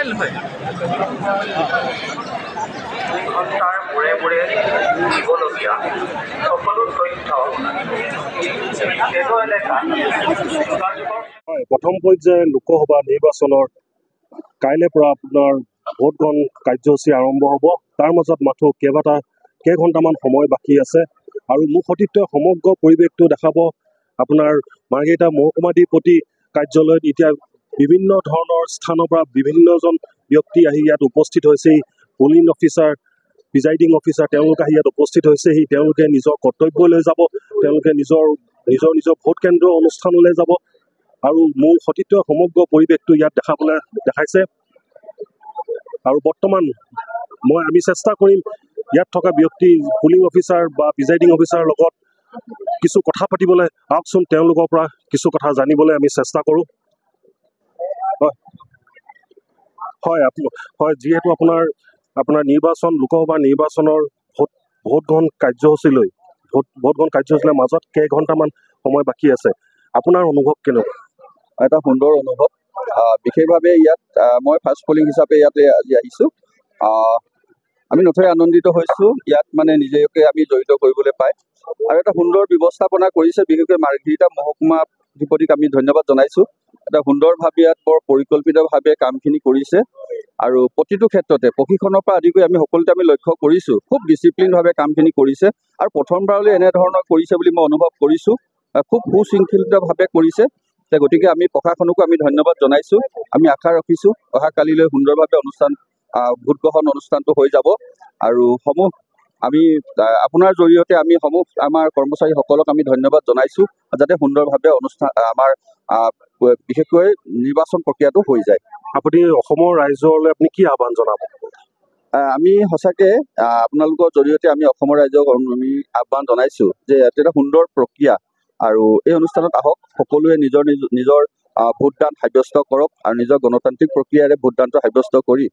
File হয় ঘণ্টাৰ মূৰে মূৰে দিবলগীয়া সকলো তথ্য প্ৰথম পৰ্যায়ৰ লোকসভা নিৰ্বাচনৰ কাইলৈৰ পৰা আপোনাৰ ভোট গ্ৰহণ কাৰ্যসূচী আৰম্ভ হ'ব। তাৰ মাজত মাথো কেইঘণ্টামান সময় বাকী আছে আৰু মোৰ সতীৰ্থ সমগ্ৰ পৰিৱেশটো দেখাব। আপোনাৰ মাৰ্ঘেৰিটা মহকুমাধিপতি কাৰ্যালয়ত এতিয়া বিভিন্ন ধৰণৰ স্থানৰ পৰা বিভিন্নজন ব্যক্তি আহি ইয়াত উপস্থিত হৈছেহি। পুলিং অফিচাৰ, প্ৰিজাইডিং অফিচাৰ তেওঁলোক আহি ইয়াত উপস্থিত হৈছেহি। তেওঁলোকে নিজৰ কৰ্তব্যলৈ যাব, তেওঁলোকে নিজৰ ভোট কেন্দ্ৰৰ অনুষ্ঠানলৈ যাব আৰু মোৰ সতীৰ্থ সমগ্ৰ পৰিৱেশটো ইয়াত দেখাইছে। আৰু বৰ্তমান আমি চেষ্টা কৰিম ইয়াত থকা ব্যক্তি পুলিং অফিচাৰ বা প্ৰিজাইডিং অফিচাৰৰ লগত কিছু কথা পাতিবলৈ। আহকচোন তেওঁলোকৰ পৰা কিছু কথা জানিবলৈ আমি চেষ্টা কৰোঁ। হয়, যিহেতু আপোনাৰ লোকসভা নিৰ্বাচনৰ ভোট গ্ৰহণ কাৰ্যসূচীলৈ মাজত কেইঘণ্টামান সময় বাকী আছে, আপোনাৰ অনুভৱ কেনেকুৱা? এটা সুন্দৰ অনুভৱ। বিশেষভাৱে ইয়াত মই ফাৰ্ষ্ট পলিং হিচাপে ইয়াতে আজি আহিছোঁ। আমি নথৈ আনন্দিত হৈছোঁ ইয়াত নিজকে আমি জড়িত কৰিবলৈ পাই। আৰু এটা সুন্দৰ ব্যৱস্থাপনা কৰিছে, বিশেষকৈ মাৰ্ঘেৰিটা মহকুমাধিপতিক আমি ধন্যবাদ জনাইছোঁ। এটা সুন্দৰভাৱে ইয়াত বৰ পৰিকল্পিতভাৱে কামখিনি কৰিছে আৰু প্ৰতিটো ক্ষেত্ৰতে প্ৰশিক্ষণৰ পৰা আদি কৰি আমি সকলোতে আমি লক্ষ্য কৰিছোঁ খুব ডিচিপ্লিনভাৱে কামখিনি কৰিছে আৰু প্ৰথমবাৰলৈ এনেধৰণৰ কৰিছে বুলি মই অনুভৱ কৰিছোঁ। খুব সুশৃংখলিতভাৱে কৰিছে। গতিকে আমি প্ৰশাসনকো আমি ধন্যবাদ জনাইছোঁ। আমি আশা ৰাখিছোঁ অহাকালিলৈ সুন্দৰভাৱে ভোট গ্ৰহণ অনুষ্ঠানটো হৈ যাব আৰু আমি আপোনাৰ জৰিয়তে আমি আমাৰ কৰ্মচাৰীসকলক আমি ধন্যবাদ জনাইছোঁ যাতে সুন্দৰভাৱে আমাৰ বিশেষকৈ নিৰ্বাচন প্ৰক্ৰিয়াটো হৈ যায়। আপুনি অসমৰ ৰাইজলৈ আপুনি কি আহ্বান জনাব? আমি সঁচাকৈ আপোনালোকৰ জৰিয়তে আমি অসমৰ ৰাইজক আমি আহ্বান জনাইছোঁ যে এটা সুন্দৰ প্ৰক্ৰিয়া আৰু এই অনুষ্ঠানত আহক, সকলোৱে নিজৰ ভোটদান সাব্যস্ত কৰক আৰু নিজৰ গণতান্ত্ৰিক প্ৰক্ৰিয়াৰে ভোটদানটো সাব্যস্ত কৰি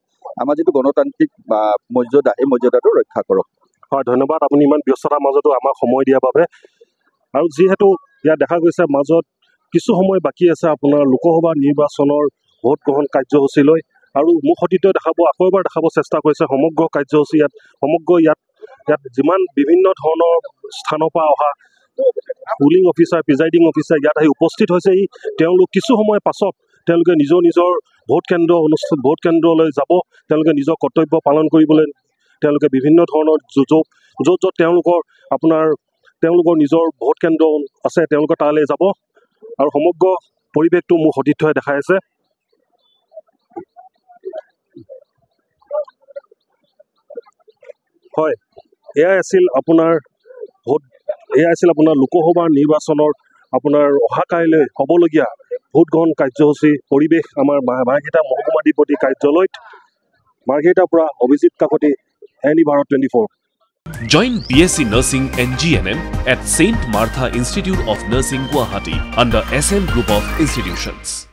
আমাৰ যিটো গণতান্ত্ৰিক মৰ্যাদা এই মৰ্যাদাটো ৰক্ষা কৰক। হয়, ধন্যবাদ আপুনি ইমান ব্যস্ততাৰ মাজতো আমাক সময় দিয়াৰ বাবে। আৰু যিহেতু ইয়াত দেখা গৈছে মাজত কিছু সময় বাকী আছে আপোনাৰ লোকসভা নিৰ্বাচনৰ ভোট গ্ৰহণ কাৰ্যসূচীলৈ, আৰু মোৰ সতীৰ্থ আকৌ এবাৰ দেখাব চেষ্টা কৰিছে সমগ্ৰ কাৰ্যসূচী ইয়াত যিমান বিভিন্ন ধৰণৰ স্থানৰ পৰা অহা পুলিং অফিচাৰ, প্ৰিজাইডিং অফিচাৰ ইয়াত আহি উপস্থিত হৈছেহি। তেওঁলোক কিছু সময় পাছত তেওঁলোকে নিজৰ ভোট কেন্দ্ৰলৈ যাব। তেওঁলোকে নিজৰ কৰ্তব্য পালন কৰিবলৈ তেওঁলোকে বিভিন্ন ধৰণৰ য'ত তেওঁলোকৰ নিজৰ ভোট কেন্দ্ৰ আছে তেওঁলোকে তালৈ যাব আৰু সমগ্ৰ পৰিৱেশটো মোৰ সতীৰ্থই দেখাই আছে। হয়, এয়াই আছিল আপোনাৰ লোকসভা নিৰ্বাচনৰ আপোনাৰ অহাকাইলৈ হ'বলগীয়া ভোট গ্ৰহণ কাৰ্যসূচী পৰিৱেশ আমাৰ মাৰ্ঘেৰিটা মহকুমাধিপতি কাৰ্যালয়ত। মাৰ্ঘেৰিটাৰ পৰা Abhijit Kakati, any Bharat 24। Join BSc Nursing and GNM at St. Martha Institute of Nursing, Guwahati under SM Group of Institutions.